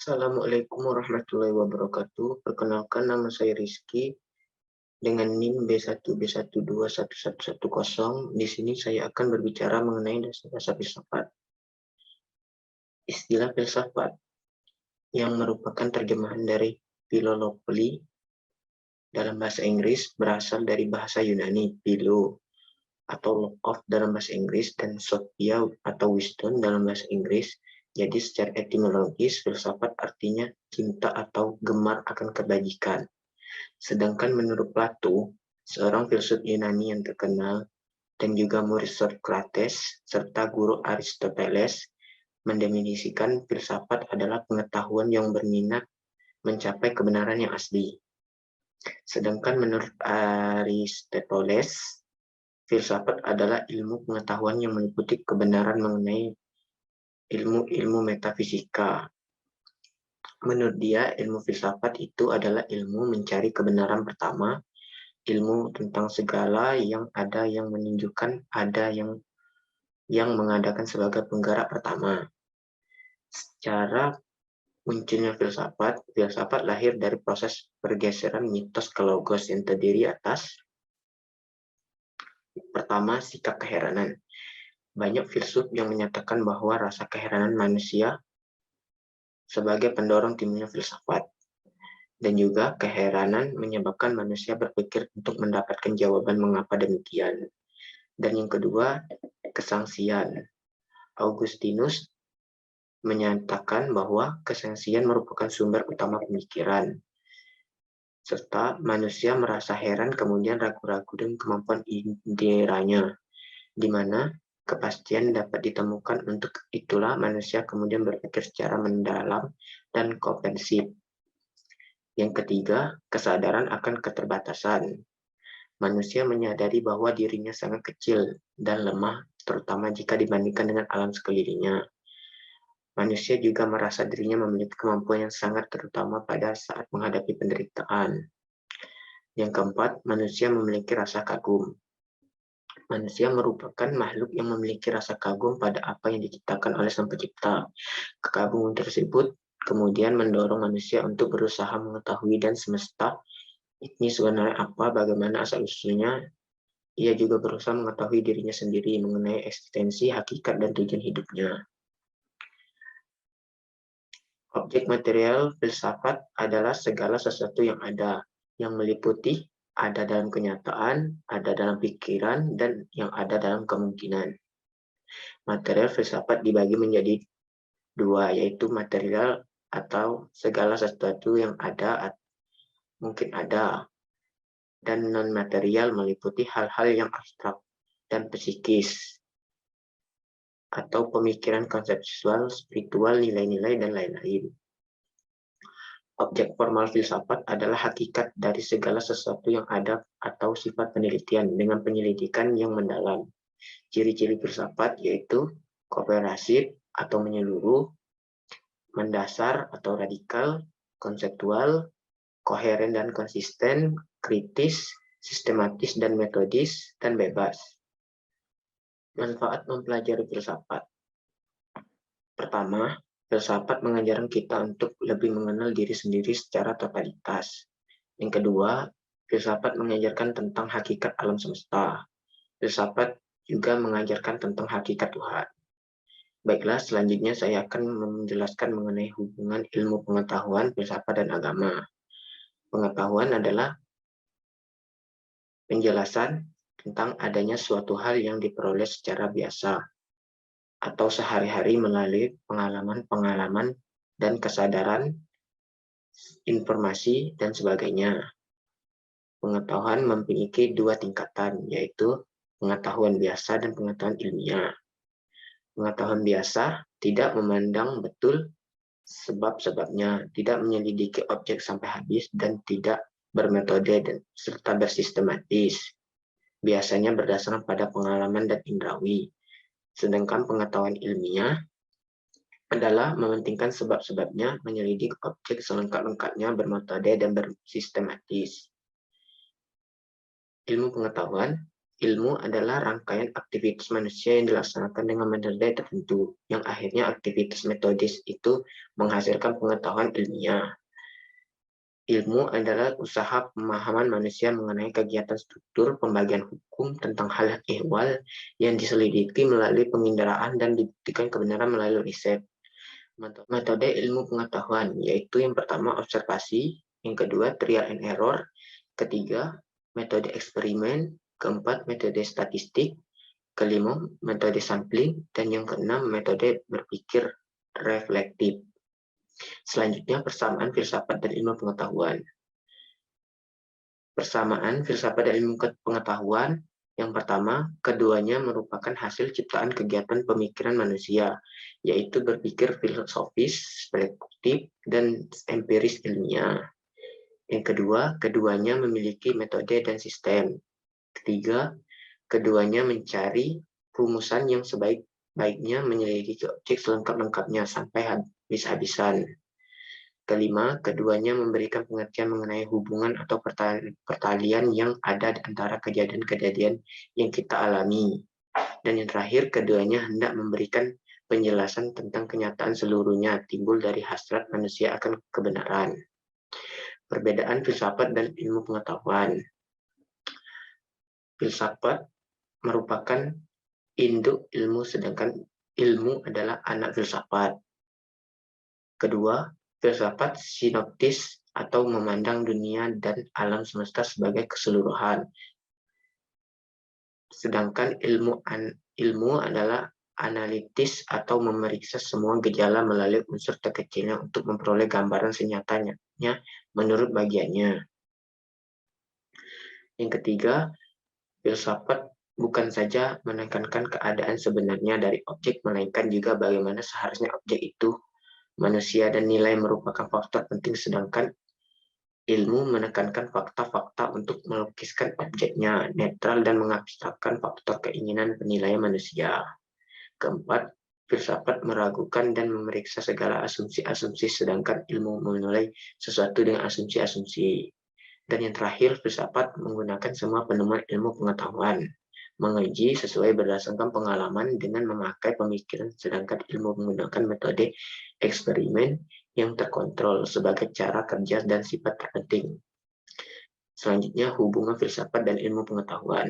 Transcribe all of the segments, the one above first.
Assalamualaikum warahmatullahi wabarakatuh. Perkenalkan, nama saya Rizky dengan NIM B1B1211110. Di sini saya akan berbicara mengenai dasar-dasar filsafat. Istilah filsafat yang merupakan terjemahan dari philology dalam bahasa Inggris berasal dari bahasa Yunani philo atau logos dalam bahasa Inggris dan sophia atau wisdom dalam bahasa Inggris. Jadi secara etimologis filsafat artinya cinta atau gemar akan kebajikan. Sedangkan menurut Plato, seorang filsuf Yunani yang terkenal dan juga murid Socrates serta guru Aristoteles, mendefinisikan filsafat adalah pengetahuan yang berminat mencapai kebenaran yang asli. Sedangkan menurut Aristoteles, filsafat adalah ilmu pengetahuan yang meliputi kebenaran mengenai ilmu-ilmu metafisika. Menurut dia, ilmu filsafat itu adalah ilmu mencari kebenaran pertama, ilmu tentang segala yang ada yang menunjukkan ada yang mengadakan sebagai penggerak pertama. Secara munculnya filsafat lahir dari proses pergeseran mitos ke logos yang terdiri atas pertama, sikap keheranan. Banyak filsuf yang menyatakan bahwa rasa keheranan manusia sebagai pendorong timbulnya filsafat. Dan juga keheranan menyebabkan manusia berpikir untuk mendapatkan jawaban mengapa demikian. Dan yang kedua, kesangsian. Augustinus menyatakan bahwa kesangsian merupakan sumber utama pemikiran. Serta manusia merasa heran kemudian ragu-ragu dengan kemampuan inderanya, di mana kepastian dapat ditemukan. Untuk itulah manusia kemudian berpikir secara mendalam dan komprehensif. Yang ketiga, kesadaran akan keterbatasan. Manusia menyadari bahwa dirinya sangat kecil dan lemah, terutama jika dibandingkan dengan alam sekelilingnya. Manusia juga merasa dirinya memiliki kemampuan yang sangat terutama pada saat menghadapi penderitaan. Yang keempat, manusia memiliki rasa kagum. Manusia merupakan makhluk yang memiliki rasa kagum pada apa yang diciptakan oleh Sang Pencipta. Kekaguman tersebut kemudian mendorong manusia untuk berusaha mengetahui dan semesta ini sebenarnya apa, bagaimana asal-usulnya. Ia juga berusaha mengetahui dirinya sendiri mengenai eksistensi, hakikat, dan tujuan hidupnya. Objek material filsafat adalah segala sesuatu yang ada, yang meliputi ada dalam kenyataan, ada dalam pikiran, dan yang ada dalam kemungkinan. Material filsafat dibagi menjadi dua, yaitu material atau segala sesuatu yang ada, mungkin ada, dan non-material meliputi hal-hal yang abstrak dan psikis, atau pemikiran konseptual, spiritual, nilai-nilai, dan lain-lain. Objek formal filsafat adalah hakikat dari segala sesuatu yang ada atau sifat penelitian dengan penyelidikan yang mendalam. Ciri-ciri filsafat yaitu komprehensif atau menyeluruh, mendasar atau radikal, konseptual, koheren dan konsisten, kritis, sistematis dan metodis, dan bebas. Manfaat mempelajari filsafat. Pertama, filsafat mengajarkan kita untuk lebih mengenal diri sendiri secara totalitas. Yang kedua, filsafat mengajarkan tentang hakikat alam semesta. Filsafat juga mengajarkan tentang hakikat Tuhan. Baiklah, selanjutnya saya akan menjelaskan mengenai hubungan ilmu pengetahuan, filsafat, dan agama. Pengetahuan adalah penjelasan tentang adanya suatu hal yang diperoleh secara biasa atau sehari-hari melalui pengalaman-pengalaman dan kesadaran, informasi, dan sebagainya. Pengetahuan memiliki dua tingkatan, yaitu pengetahuan biasa dan pengetahuan ilmiah. Pengetahuan biasa tidak memandang betul sebab-sebabnya, tidak menyelidiki objek sampai habis, dan tidak bermetode serta bersistematis. Biasanya berdasarkan pada pengalaman dan indrawi. Sedangkan pengetahuan ilmiah adalah mementingkan sebab-sebabnya, menyelidiki objek selengkap-lengkapnya, bermetode dan bersistematis. Ilmu pengetahuan ilmu adalah rangkaian aktivitas manusia yang dilaksanakan dengan metode tertentu, yang akhirnya aktivitas metodis itu menghasilkan pengetahuan ilmiah. Ilmu adalah usaha pemahaman manusia mengenai kegiatan struktur pembagian hukum tentang hal ehwal yang diselidiki melalui penginderaan dan dibuktikan kebenaran melalui riset. Metode ilmu pengetahuan, yaitu yang pertama observasi, yang kedua trial and error, ketiga metode eksperimen, keempat metode statistik, kelima metode sampling, dan yang keenam metode berpikir reflektif. Selanjutnya persamaan filsafat dan ilmu pengetahuan. Persamaan filsafat dan ilmu pengetahuan, yang pertama, keduanya merupakan hasil ciptaan kegiatan pemikiran manusia, yaitu berpikir filosofis, reflektif, dan empiris ilmiah. Yang kedua, keduanya memiliki metode dan sistem. Ketiga, keduanya mencari rumusan yang sebaik-baiknya menyelidiki objek selengkap-lengkapnya sampai habis-habisan. Kelima, keduanya memberikan pengertian mengenai hubungan atau pertalian yang ada di antara kejadian-kejadian yang kita alami. Dan yang terakhir, keduanya hendak memberikan penjelasan tentang kenyataan seluruhnya timbul dari hasrat manusia akan kebenaran. Perbedaan filsafat dan ilmu pengetahuan. Filsafat merupakan induk ilmu, sedangkan ilmu adalah anak filsafat. Kedua, filsafat sinoptis atau memandang dunia dan alam semesta sebagai keseluruhan. Sedangkan ilmu adalah analitis atau memeriksa semua gejala melalui unsur terkecilnya untuk memperoleh gambaran senyatanya menurut bagiannya. Yang ketiga, filsafat bukan saja menekankan keadaan sebenarnya dari objek, melainkan juga bagaimana seharusnya objek itu, manusia, dan nilai merupakan faktor penting, sedangkan ilmu menekankan fakta-fakta untuk melukiskan objeknya, netral, dan mengabstrakkan faktor keinginan penilaian manusia. Keempat, filsafat meragukan dan memeriksa segala asumsi-asumsi, sedangkan ilmu menilai sesuatu dengan asumsi-asumsi. Dan yang terakhir, filsafat menggunakan semua penemuan ilmu pengetahuan, menguji sesuai berdasarkan pengalaman dengan memakai pemikiran, sedangkan ilmu menggunakan metode eksperimen yang terkontrol sebagai cara kerja dan sifat terpenting. Selanjutnya, hubungan filsafat dan ilmu pengetahuan.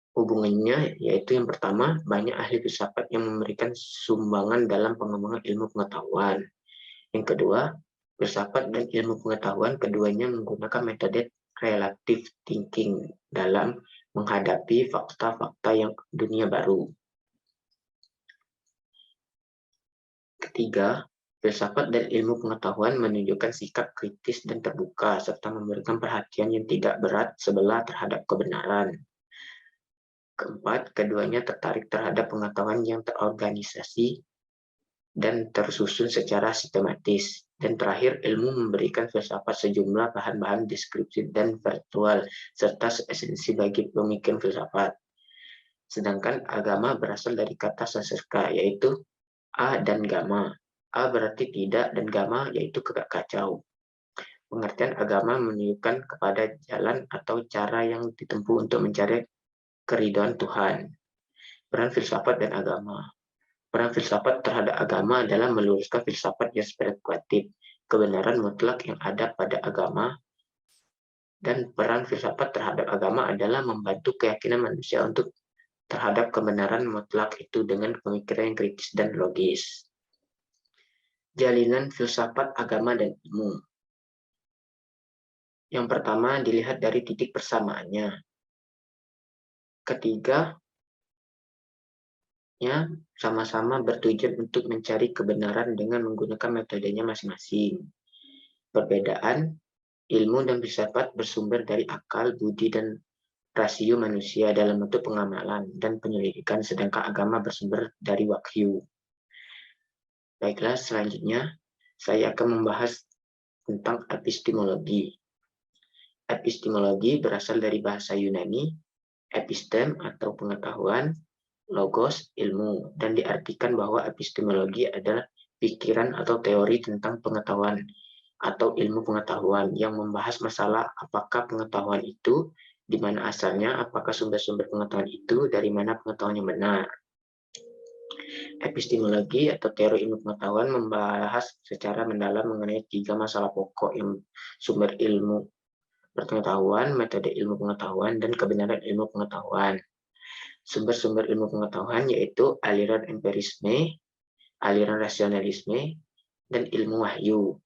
Hubungannya yaitu yang pertama, banyak ahli filsafat yang memberikan sumbangan dalam pengembangan ilmu pengetahuan. Yang kedua, filsafat dan ilmu pengetahuan keduanya menggunakan metode relative thinking dalam menghadapi fakta-fakta yang dunia baru. Ketiga, filsafat dan ilmu pengetahuan menunjukkan sikap kritis dan terbuka, serta memberikan perhatian yang tidak berat sebelah terhadap kebenaran. Keempat, keduanya tertarik terhadap pengetahuan yang terorganisasi dan tersusun secara sistematis. Dan terakhir, ilmu memberikan filsafat sejumlah bahan-bahan deskripsi dan virtual, serta esensi bagi pemikiran filsafat. Sedangkan agama berasal dari kata Sanskerta, yaitu A dan Gama. A berarti tidak, dan Gama yaitu kacau. Pengertian agama menunjukkan kepada jalan atau cara yang ditempuh untuk mencari keridhaan Tuhan. Peran filsafat dan agama. Peran filsafat terhadap agama adalah meluruskan filsafat yang spekulatif, kebenaran mutlak yang ada pada agama, dan peran filsafat terhadap agama adalah membantu keyakinan manusia untuk terhadap kebenaran mutlak itu dengan pemikiran yang kritis dan logis. Jalinan filsafat, agama, dan ilmu. Yang pertama dilihat dari titik persamaannya. Ketiganya sama-sama bertujuan untuk mencari kebenaran dengan menggunakan metodenya masing-masing. Perbedaan ilmu dan filsafat bersumber dari akal, budi, dan rasio manusia dalam bentuk pengamalan dan penyelidikan, sedangkan agama bersumber dari wahyu. Baiklah, selanjutnya saya akan membahas tentang epistemologi. Epistemologi berasal dari bahasa Yunani, epistem atau pengetahuan, logos ilmu, dan diartikan bahwa epistemologi adalah pikiran atau teori tentang pengetahuan atau ilmu pengetahuan yang membahas masalah apakah pengetahuan itu di mana asalnya, apakah sumber-sumber pengetahuan itu, dari mana pengetahuan yang benar. Epistemologi atau teori ilmu pengetahuan membahas secara mendalam mengenai 3 masalah pokok yang sumber ilmu pengetahuan, metode ilmu pengetahuan, dan kebenaran ilmu pengetahuan. Sumber-sumber ilmu pengetahuan yaitu aliran empirisme, aliran rasionalisme, dan ilmu wahyu.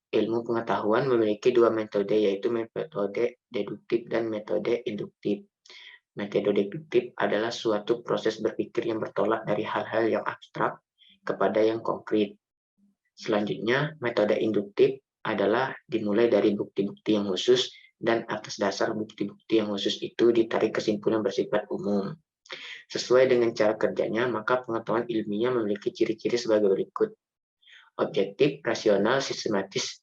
Ilmu pengetahuan memiliki 2 metode, yaitu metode deduktif dan metode induktif. Metode deduktif adalah suatu proses berpikir yang bertolak dari hal-hal yang abstrak kepada yang konkret. Selanjutnya, metode induktif adalah dimulai dari bukti-bukti yang khusus, dan atas dasar bukti-bukti yang khusus itu ditarik kesimpulan bersifat umum. Sesuai dengan cara kerjanya, maka pengetahuan ilmiah memiliki ciri-ciri sebagai berikut. Objektif, rasional, sistematis,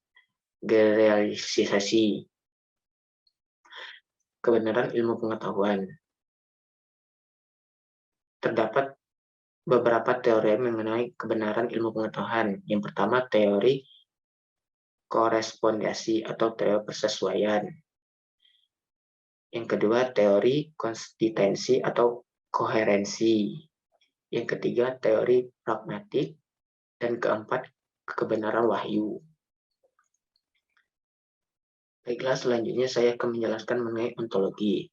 generalisasi. Kebenaran ilmu pengetahuan. Terdapat beberapa teori mengenai kebenaran ilmu pengetahuan. Yang pertama, teori korespondasi atau teori persesuaian. Yang kedua, teori konsistensi atau koherensi. Yang ketiga, teori pragmatik. Dan keempat, kebenaran wahyu. Baiklah, selanjutnya saya akan menjelaskan mengenai ontologi.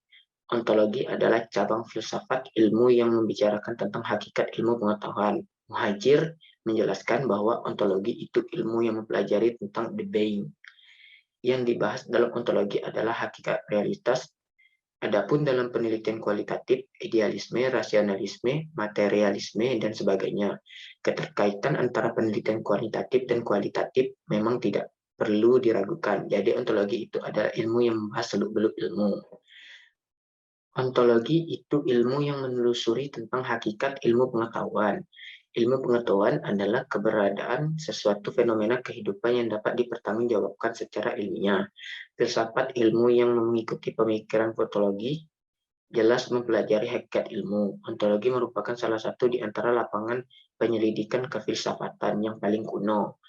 Ontologi adalah cabang filsafat ilmu yang membicarakan tentang hakikat ilmu pengetahuan. Muhajir menjelaskan bahwa ontologi itu ilmu yang mempelajari tentang the being. Yang dibahas dalam ontologi adalah hakikat realitas. Adapun dalam penelitian kualitatif, idealisme, rasionalisme, materialisme, dan sebagainya. Keterkaitan antara penelitian kualitatif dan kualitatif memang tidak perlu diragukan. Jadi ontologi itu adalah ilmu yang membahas seluk-beluk ilmu. Ontologi itu ilmu yang menelusuri tentang hakikat ilmu pengetahuan. Ilmu pengetahuan adalah keberadaan sesuatu fenomena kehidupan yang dapat dipertanggungjawabkan secara ilmiah. Filsafat ilmu yang mengikuti pemikiran ontologi jelas mempelajari hakikat ilmu. Ontologi merupakan salah satu di antara lapangan penyelidikan kefilsafatan yang paling kuno.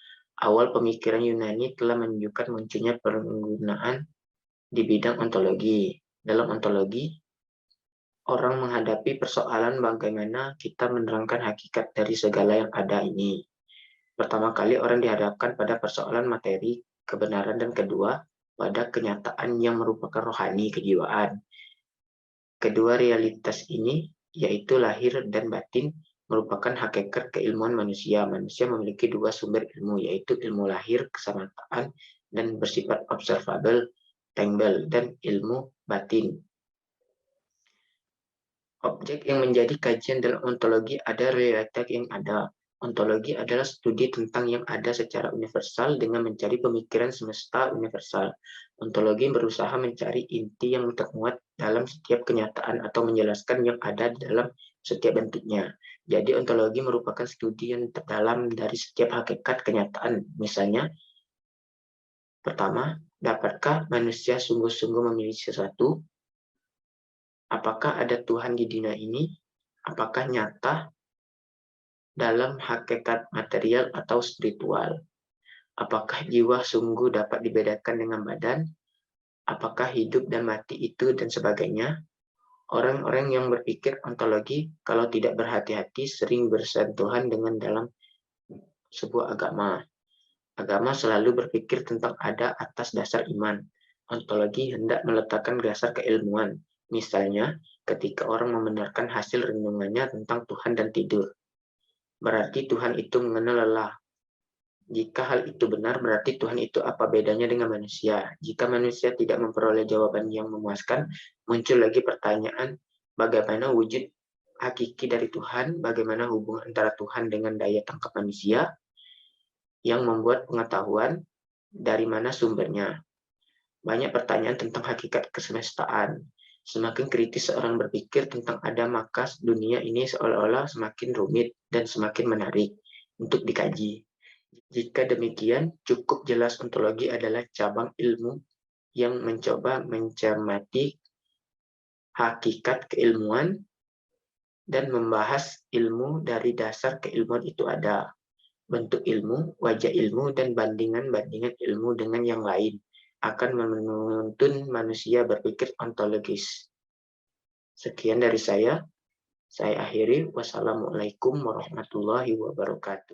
Awal pemikiran Yunani telah menunjukkan munculnya penggunaan di bidang ontologi. Dalam ontologi, orang menghadapi persoalan bagaimana kita menerangkan hakikat dari segala yang ada ini. Pertama kali orang dihadapkan pada persoalan materi, kebenaran, dan kedua, pada kenyataan yang merupakan rohani, kejiwaan. Kedua realitas ini, yaitu lahir dan batin, merupakan hakikat keilmuan manusia. Manusia memiliki 2 sumber ilmu, yaitu ilmu lahir, kesamataan, dan bersifat observable, tangible, dan ilmu batin. Objek yang menjadi kajian dalam ontologi ada realitas yang ada. Ontologi adalah studi tentang yang ada secara universal dengan mencari pemikiran semesta universal. Ontologi berusaha mencari inti yang termuat dalam setiap kenyataan atau menjelaskan yang ada dalam setiap bentuknya. Jadi ontologi merupakan studi yang terdalam dari setiap hakikat kenyataan. Misalnya, pertama, dapatkah manusia sungguh-sungguh memilih sesuatu? Apakah ada Tuhan di dunia ini? Apakah nyata dalam hakikat material atau spiritual? Apakah jiwa sungguh dapat dibedakan dengan badan? Apakah hidup dan mati itu dan sebagainya? Orang-orang yang berpikir ontologi kalau tidak berhati-hati sering bersentuhan dengan dalam sebuah agama. Agama selalu berpikir tentang ada atas dasar iman. Ontologi hendak meletakkan dasar keilmuan. Misalnya, ketika orang membenarkan hasil renungannya tentang Tuhan dan tidur. Berarti Tuhan itu mengenal lelah. Jika hal itu benar, berarti Tuhan itu apa bedanya dengan manusia? Jika manusia tidak memperoleh jawaban yang memuaskan, muncul lagi pertanyaan, bagaimana wujud hakiki dari Tuhan? Bagaimana hubungan antara Tuhan dengan daya tangkap manusia? Yang membuat pengetahuan, dari mana sumbernya? Banyak pertanyaan tentang hakikat kesemestaan. Semakin kritis seorang berpikir tentang ada, maka dunia ini seolah-olah semakin rumit dan semakin menarik untuk dikaji. Jika demikian, cukup jelas ontologi adalah cabang ilmu yang mencoba mencermati hakikat keilmuan dan membahas ilmu dari dasar keilmuan itu ada. Bentuk ilmu, wajah ilmu, dan bandingan-bandingan ilmu dengan yang lain. akan menuntun manusia berpikir ontologis. Sekian dari saya akhiri. Wassalamualaikum warahmatullahi wabarakatuh.